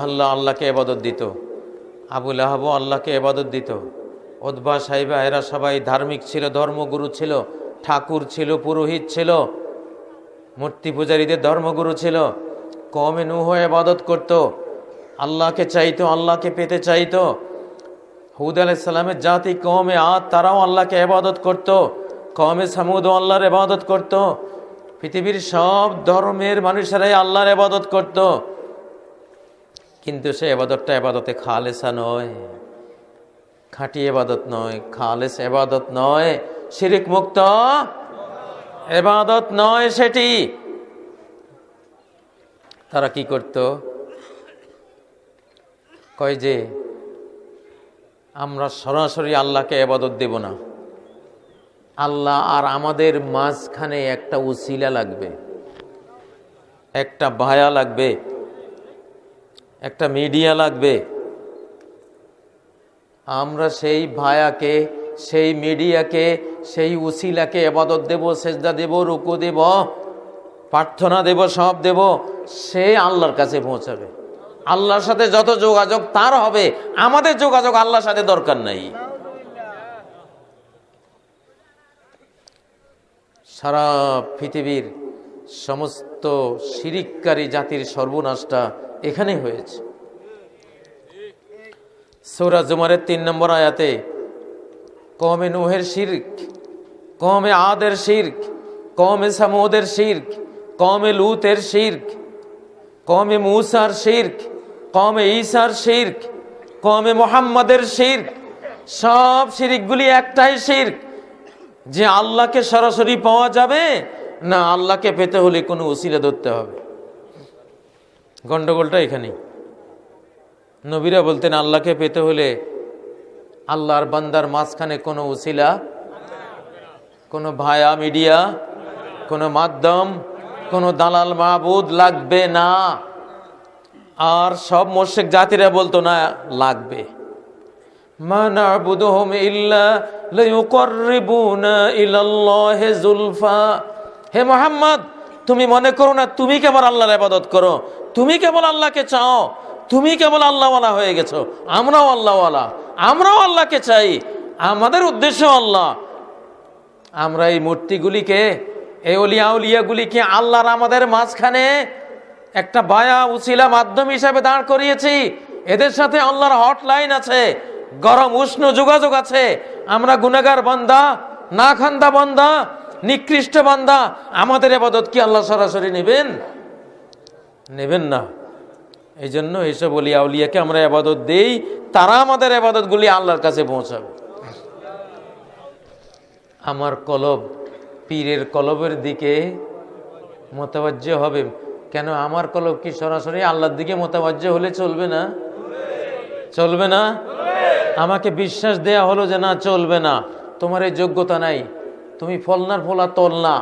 আল্লাহ আল্লাহকে ইবাদত দিত, আবু লাহাবও আল্লাহকে ইবাদত দিত, উতবা সাইবা এরা সবাই ধার্মিক ছিল, ধর্মগুরু ছিল, ঠাকুর ছিল, পুরোহিত ছিল, মূর্তি পূজারীদের ধর্মগুরু ছিল। কওমে নূহ ইবাদত করত, আল্লাহকে চাইতো, আল্লাহকে পেতে চাইতো। হুদ আলাইহিস সালামের জাতি কওমে আদ তারাও আল্লাহকে ইবাদত করত, কওমে সামুদও আল্লাহর ইবাদত করত। পৃথিবীর সব ধর্মের মানুষেরাই আল্লাহর ইবাদত করত, কিন্তু সে ইবাদতটা ইবাদতে খালেসা নয়, খাঁটি ইবাদত নয়, খালেস ইবাদত নয়, শিরক মুক্ত ইবাদত নয় সেটি। তারা কি করত? কয় যে আমরা সরাসরি আল্লাহকে ইবাদত দেব না, আল্লাহ আর আমাদের মাঝখানে একটা উসিলা লাগবে, একটা ভায়া লাগবে, একটা মিডিয়া লাগবে। আমরা সেই ভায়াকে, সেই মিডিয়াকে, সেই উসিলাকে ইবাদত দেব, সেজদা দেব, রুকু দেব, প্রার্থনা দেব, সব দেব, সে আল্লাহর কাছে পৌঁছাবে। আল্লাহর সাথে যত যোগাযোগ তার হবে, আমাদের যোগাযোগ আল্লাহর সাথে দরকার নাই। সারা পৃথিবীর সমস্ত শিরিককারী জাতির সর্বনাশটা এখানে হয়েছে। সূরা জুমারের 3 নম্বর আয়াতে কওমে নূহের শিরক, কওমে আদের শিরক, কওমে সামুদের শিরক, কওমে লূতের শিরক, কওমে মূসার শিরক, কওমে ঈসার শিরক, কওমে মুহাম্মাদের শিরক, সব শিরকগুলি একটাই শিরক যে আল্লাহকে সরাসরি পাওয়া যাবে না, আল্লাহকে পেতে হলে কোনো উসিলা ধরতে হবে। গন্ডগোলটা এখানেই। নবীরা বলতেন আল্লাহকে পেতে হলে আল্লাহর বান্দার মাঝখানে কোনো উসিলা, কোনো ভায়া মিডিয়া, কোনো মাধ্যম, কোনো দালাল মাবুদ লাগবে না। আর সব মুশরিক জাতিরা বলতো না, লাগবে। মা না'বুদুহুম ইল্লা লিয়ুকাররিবুনা ইলাল্লাহি যুলফা। হে মুহাম্মদ, তুমি মনে করো না তুমি কেবল আল্লাহর ইবাদত করো, তুমি কেবল আল্লাহকে চাও, তুমি কেবল আল্লাহওয়ালা হয়ে গেছো। আমরাও আল্লাহওয়ালা, আমরাও আল্লাহকে চাই, আমাদের উদ্দেশ্য আল্লাহ। আমরা এই মূর্তিগুলিকে, এই অলিয়া উলিয়াগুলিকে আল্লাহর আমাদের মাঝখানে একটা বায়া উসিলা মাধ্যম হিসাবে দাঁড় করিয়েছি। এদের সাথে আল্লাহর হটলাইন আছে, গরম উষ্ণ যোগাযোগ আছে। আমরা গুনাহগার বান্দা, না খান্দা বান্দা, নিকৃষ্ট বান্দা, আমাদের ইবাদত কি আল্লাহ সরাসরি নেবেন? নেবেন না। এই জন্য এইসব অলিয়া উলিয়াকে আমরা ইবাদত দেই, তারা আমাদের ইবাদতগুলি আল্লাহর কাছে পৌঁছাবে। আমার কলব পীরের কলবের দিকে মোতাবাজ্জে হবে কেন? আমার কলব কি সরাসরি আল্লাহর দিকে মোতাবাজ্জে হলে চলবে না? চলবে না? আমাকে বিশ্বাস দেয়া হলো যে না চলবে না, তোমার এই যোগ্যতা নাই, তুমি ফলনার ফলা তল না,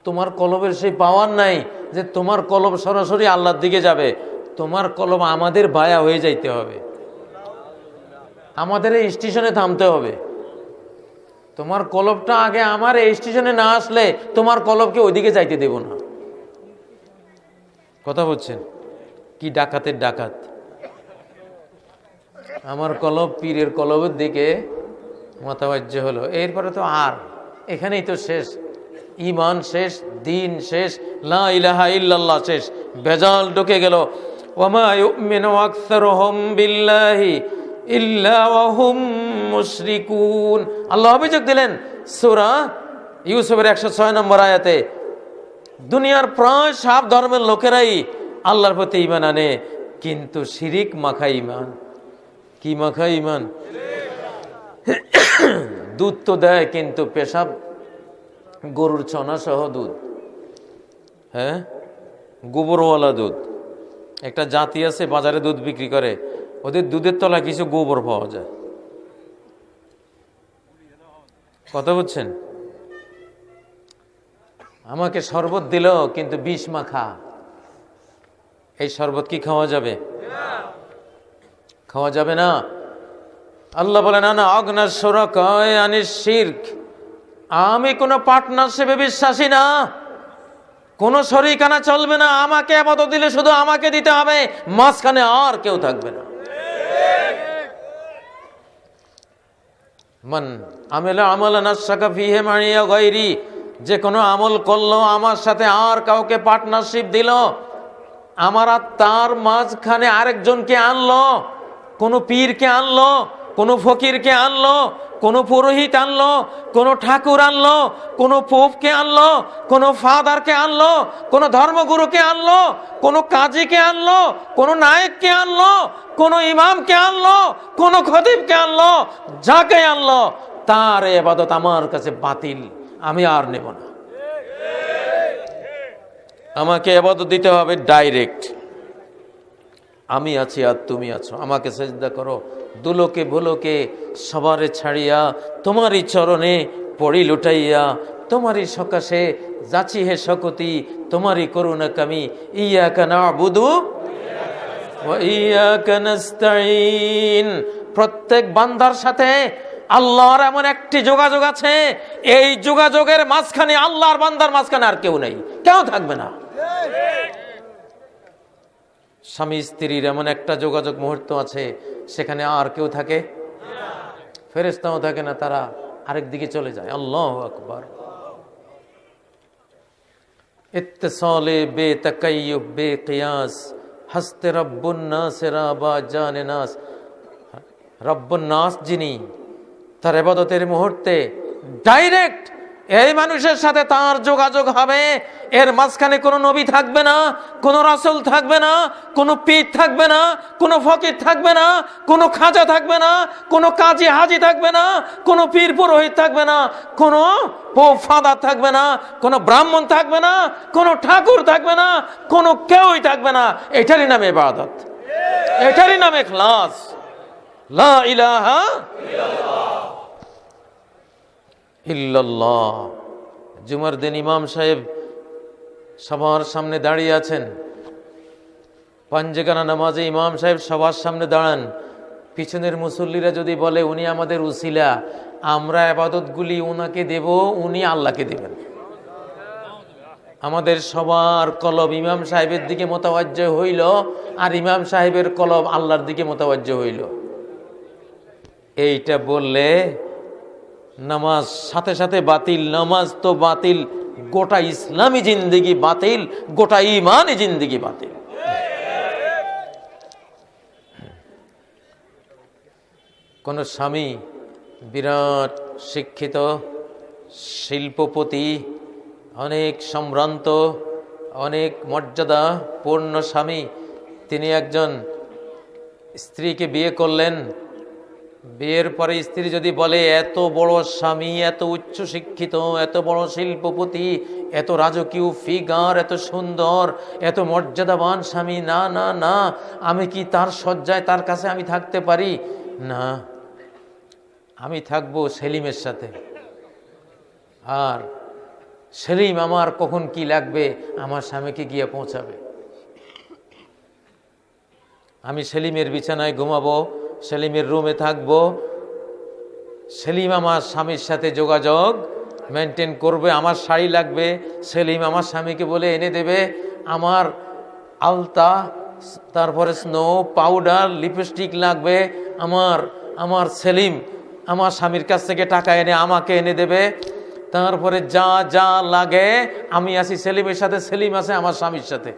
তোমার কলবের সেই পাওয়ার নাই যে তোমার কলব সরাসরি আল্লাহর দিকে যাবে। তোমার কলব আমাদের ভায়া হয়ে যাইতে হবে, আমাদের এই স্টেশনে থামতে হবে। তোমার কলবটা আগে আমার এই স্টেশনে না আসলে তোমার কলবকে ওইদিকে যাইতে দেব না। কথা বলছেন? কি ডাকাতের ডাকাত! আমার কলব পীরের কলবের দিকে মোতাবাজ্জে হলো, এরপরে তো আর এখানেই তো শেষ, ঈমান শেষ, দ্বীন শেষ, লা ইলাহা ইল্লাল্লাহ শেষ, ভেজাল ঢুকে গেল। ওয়ামা ইউমিনু আকসারুহুম বিল্লাহি ইল্লা ওয়া হুম মুশরিকুন। আল্লাহ অভিযোগ দিলেন সূরা ইউসুফের 106 নম্বর আয়াতে, দুনিয়ার প্রায় সব ধর্মের লোকেরাই আল্লাহর প্রতি ঈমান আনে, কিন্তু শিরিক মাখা ঈমান। কি মাখা ঈমান? দুধ তো দেয় কিন্তু পেশাব গরুর ছনা সহ দুধ, হ্যাঁ, গোবরওয়ালা দুধ। একটা জাতি আছে বাজারে দুধ বিক্রি করে, ওদের দুধের তলায় কিছু গোবর পাওয়া যায়। কথা বুঝছেন? আমাকে শরবত দিল কিন্তু বিষ মাখা, এই শরবত কি খাওয়া যাবে? খাওয়া যাবে না। আল্লাহ বলেন আনা আগনা শুরাকা আনিশ শিরক, আমি কোনো পার্টনারশিপে বিশ্বাসী না। কোনো শরীকানা চলবে না, আমাকে ইবাদত দিলে শুধু আমাকে দিতে হবে, মাঝখানে আর কেউ থাকবে না। মান আমিলা আমালান আশরাকা ফিহি মাইয়া গায়রি, যে কোনো আমল করলো আমার সাথে আর কাউকে পার্টনারশিপ দিল, আমার আর তার মাঝখানে আরেকজনকে আনলো, কোনো পীরকে আনলো, কোনো ফকিরকে আনলো, কোনো পুরোহিত আনলো, কোনো ঠাকুর আনলো, কোনো পোপকে আনলো, কোনো ফাদারকে আনলো, কোনো ধর্মগুরুকে আনলো, কোনো কাজীকে আনলো, কোনো নায়েককে আনলো, কোনো ইমামকে আনলো, কোনো খতিবকে আনলো, যাকে আনলো তার ইবাদত আমার কাছে বাতিল, আমি আর নেব না। আমাকে ইবাদত দিতে হবে ডাইরেক্ট, আমি আছি আর তুমি আছো, আমাকে সেজদা করো, দুলোকে ভুলোকে সবারে ছাড়িয়া তোমারই চরণে পড়ি লুটাইয়া, তোমারই সকাশে যাচি হে শকতি, তোমারই করুণা কামি, ইয়াকা না'বুদু ওয়া ইয়াকা নাস্তাঈন। প্রত্যেক বান্দার সাথে আল্লাহর এমন একটি যোগাযোগ আছে, এই যোগাযোগের মাঝখানে, আল্লাহর বান্দার মাঝখানে আর কেউ নেই, কেউ থাকবে না। স্বামী স্ত্রীর এমন একটা যোগাযোগ মুহূর্ত আছে, সেখানে আর কেউ থাকে, ফেরেশতাও থাকে না, তারা আরেক দিকে চলে যায়। আল্লাহু আকবার। ইত্তিসালে বেতাকায়্যুব বেকিয়াস, হাসতে রব্বুন নাস রাবা জানে নাস। রব্বুন নাস যিনি, তার ইবাদতের মুহূর্তে ডাইরেক্ট এই মানুষের সাথে তার যোগাযোগ হবে, এর মাঝখানে কোনো নবী থাকবে না, কোনো রাসূল থাকবে না, কোনো পীর থাকবে না, কোনো ফকির থাকবে না, কোনো খাজা থাকবে না, কোনো কাজী হাজী থাকবে না, কোনো পীর পুরোহিত থাকবে না, কোনো পোপ ফাদার থাকবে না, কোনো ব্রাহ্মণ থাকবে না, কোনো ঠাকুর থাকবে না, কোনো কেউই থাকবে না। এটারই নাম ইবাদত, এটারই নাম ইখলাস। লা ইলাহা ইল্লাল্লাহ। জুমার দিন ইমাম সাহেব সবার সামনে দাঁড়িয়ে আছেন, পাঞ্জেগানা নামাজে ইমাম সাহেব সবার সামনে দাঁড়ান, পিছনের মুসল্লিরা যদি বলে উনি আমাদের উসিলা, আমরা ইবাদতগুলি উনাকে দেব, উনি আল্লাহকে দেবেন। আমাদের সবার কলব ইমাম সাহেবের দিকে মোতাওয়াজ্জ হইল, আর ইমাম সাহেবের কলব আল্লাহর দিকে মোতাওয়াজ্জ হইল। এইটা বললে নামাজ সাথে সাথে বাতিল, নামাজ তো বাতিল, গোটা ইসলামী জিন্দেগি বাতিল, গোটা ইমানি জিন্দেগি বাতিল। কোন স্বামী বিরাট শিক্ষিত, শিল্পপতি, অনেক সম্ভ্রান্ত, অনেক মর্যাদা পূর্ণ স্বামী, তিনি একজন স্ত্রীকে বিয়ে করলেন। বিয়ের পরে স্ত্রী যদি বলে এত বড় স্বামী, এত উচ্চ শিক্ষিত, এত বড় শিল্পপতি, এত রাজকীয় ফিগার, এত সুন্দর, এত মর্যাদাবান স্বামী, না না না, আমি কি তার শয্যায় তার কাছে আমি থাকতে পারি? না, আমি থাকবো সেলিমের সাথে। আর সেলিম আমার কখন কি লাগবে আমার স্বামীকে গিয়ে পৌঁছাবে। আমি সেলিমের বিছানায় ঘুমাবো, সেলিমের রুমে থাকবো, সেলিম আমার স্বামীর সাথে যোগাযোগ মেনটেন করবে। আমার শাড়ি লাগবে, সেলিম আমার স্বামীকে বলে এনে দেবে। আমার আলতা, তারপরে স্নো পাউডার, লিপস্টিক লাগবে, আমার সেলিম আমার স্বামীর কাছ থেকে টাকা এনে আমাকে এনে দেবে। তারপরে যা যা লাগে আমি আছি সেলিমের সাথে, সেলিম আছে আমার স্বামীর সাথে।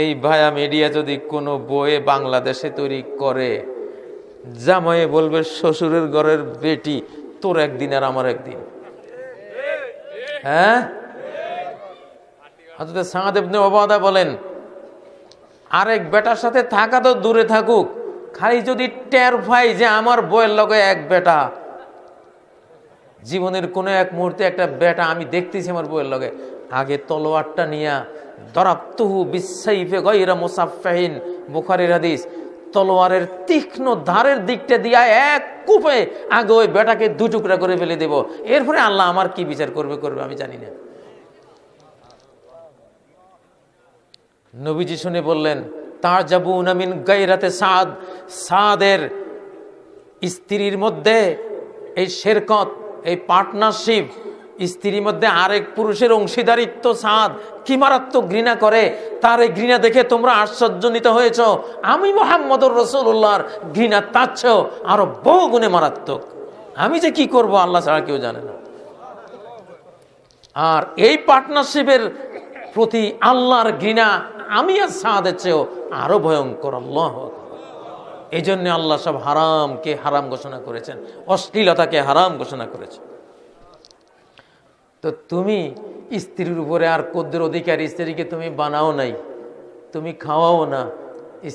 এই ভায়া মিডিয়া যদি কোনো বইয়ে বাংলাদেশে তৈরি করে, জামাইয়ে বলবে শ্বশুরের ঘরের বেটি, তোর একদিন আর আমার একদিন। হ্যাঁ, হযরত সাদ ইবনে উবাদা বলেন, আরেক বেটার সাথে থাকা তো দূরে থাকুক, খালি যদি টের পাই যে আমার বউয়ের লগে এক বেটা, জীবনের কোনো এক মুহূর্তে একটা বেটা আমি দেখতেছি আমার বউয়ের লগে, আগে তলোয়ারটা নিয়া দরাবতুহু বিসাইফে গায়রা মুসাফফাহিন, বুখারীর হাদিস, তলোয়ারের তীক্ষ্ণ ধারের দিকটা দিয়া এক কূপে আগে ওই বেটাকে দু টুকরা করে ফেলে দেব। এরপরে আল্লাহ আমার কি বিচার করবে আমি জানি না। নবীজি শুনে বললেন, তাজাবুনা মিন গায়রাতে সাদ, সাদের স্ত্রীর মধ্যে এই শেরকত, এই পার্টনারশিপ, স্ত্রীর মধ্যে আরেক পুরুষের অংশীদারিত্ব সাদ কি মারাত্মক ঘৃণা করে, তার এই ঘৃণা দেখে তোমরা আশ্চর্যজনিত হয়েছ। আমি মুহাম্মদুর রাসূলুল্লাহর ঘৃণা তার চেয়েও আরো বহু গুণে মারাত্মক। আমি যে কি করব আল্লাহ ছাড়া কেউ জানে না। আর এই পার্টনারশিপের প্রতি আল্লাহর ঘৃণা আমি আর সাদের চেয়েও আরো ভয়ঙ্কর। আল্লাহ এই জন্য আল্লাহ সব হারামকে হারাম ঘোষণা করেছেন, অশ্লীলতাকে হারাম ঘোষণা করেছেন। তো তুমি স্ত্রীর উপরে আর কদ্রের অধিকার, স্ত্রীকে তুমি বানাও নাই, তুমি খাওয়াও না,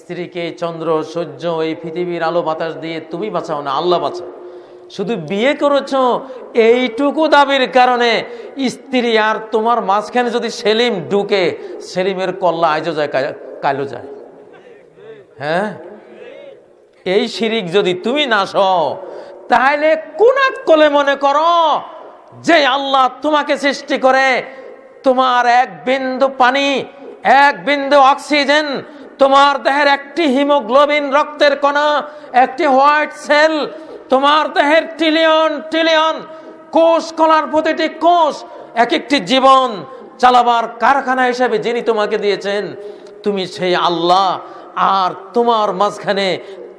স্ত্রীকে চন্দ্র সূর্য এই পৃথিবীর আলো বাতাস দিয়ে তুমি বাঁচাও না, আল্লাহ বাঁচাও। শুধু বিয়ে করেছো এইটুকু দাবির কারণে স্ত্রী আর তোমার মাঝখানে যদি সেলিম ঢুকে, সেলিমের কল্লা আজও যায় কালো যায়। হ্যাঁ, এই শিরিক যদি তুমি না সও, তাহলে কোন আকলে মনে করো যে আল্লাহ তোমাকে সৃষ্টি করে তোমার এক বিন্দু পানি, এক বিন্দু অক্সিজেন, তোমার দেহের একটি হিমোগ্লোবিন রক্তের কণা, একটি হোয়াইট সেল, তোমার দেহের ট্রিলিয়ন ট্রিলিয়ন কোষ কলার প্রতিটি কোষ এক একটি জীবন চালাবার কারখানা হিসেবে যিনি তোমাকে দিয়েছেন, তুমি সেই আল্লাহ। আর তোমার মাঝখানে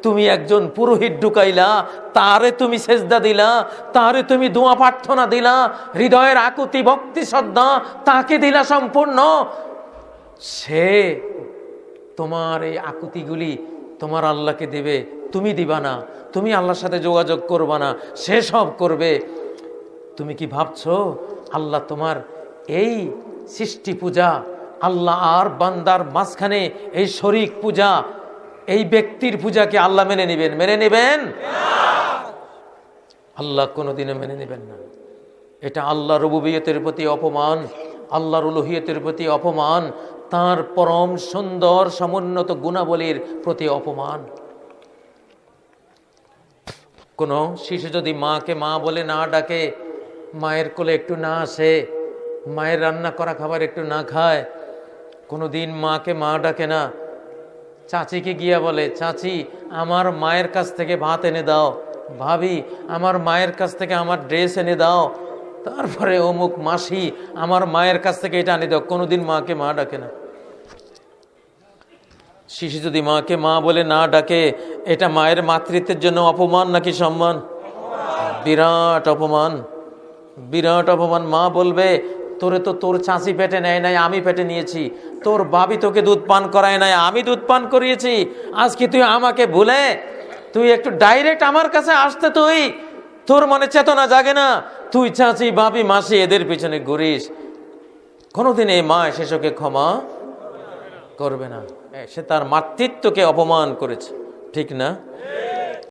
তুমি একজন পুরোহিত ঢুকাইলা, তারে তুমি সেজদা দিলা, তারে তুমি দোয়া প্রার্থনা দিলা, হৃদয়ের আকুতি ভক্তি শ্রদ্ধা তাকে দিলা সম্পূর্ণ। সে তোমার এই আকুতিগুলি তোমার আল্লাহকে দেবে, তুমি দিবা না, তুমি আল্লাহর সাথে যোগাযোগ করবা না, সে সব করবে। তুমি কি ভাবছো আল্লাহ তোমার এই সৃষ্টি পূজা, আল্লাহ আর বান্দার মাঝখানে এই শরীক পূজা, এই ব্যক্তির পূজাকে আল্লাহ মেনে নেবেন? মেনে নেবেন? আল্লাহ কোনোদিনও মেনে নেবেন না। এটা আল্লাহ রুবুবিয়তের প্রতি অপমান, আল্লাহর উলুহিয়তের প্রতি অপমান, তার পরম সুন্দর সমুন্নত গুণাবলীর প্রতি অপমান। কোন শিশু যদি মাকে মা বলে না ডাকে, মায়ের কোলে একটু না আসে, মায়ের রান্না করা খাবার একটু না খায়, কোনোদিন মাকে মা ডাকে না, চাচিকে গিয়া বলে চাচি আমার মায়ের কাছ থেকে ভাত এনে দাও, ভাবি আমার মায়ের কাছ থেকে আমার ড্রেস এনে দাও, তারপরে অমুক মাসি আমার মায়ের কাছ থেকে এটা এনে দাও, কোনোদিন মাকে মা ডাকে না। শিশু যদি মাকে মা বলে না ডাকে, এটা মায়ের মাতৃত্বের জন্য অপমান নাকি সম্মান? বিরাট অপমান, বিরাট অপমান। মা বলবে তোরে তো তোর চাচি পেটে নেয় নাই, আমি পেটে নিয়েছি, তোর ভাবি তোকে দুধ পান করায় নাই, আমি দুধ পান করিয়েছি, আজকে তুই আমাকে ভুলে তুই একটু ডাইরেক্ট আমার কাছে আসতে, তুই তোর মনে চেতনা জাগে না, তুই চাচি ভাবি মাসি এদের পিছনে ঘুরিস। কোনোদিন এই মা শিশুকে ক্ষমা করবে না, সে তার মাতৃত্বকে অপমান করেছে, ঠিক না?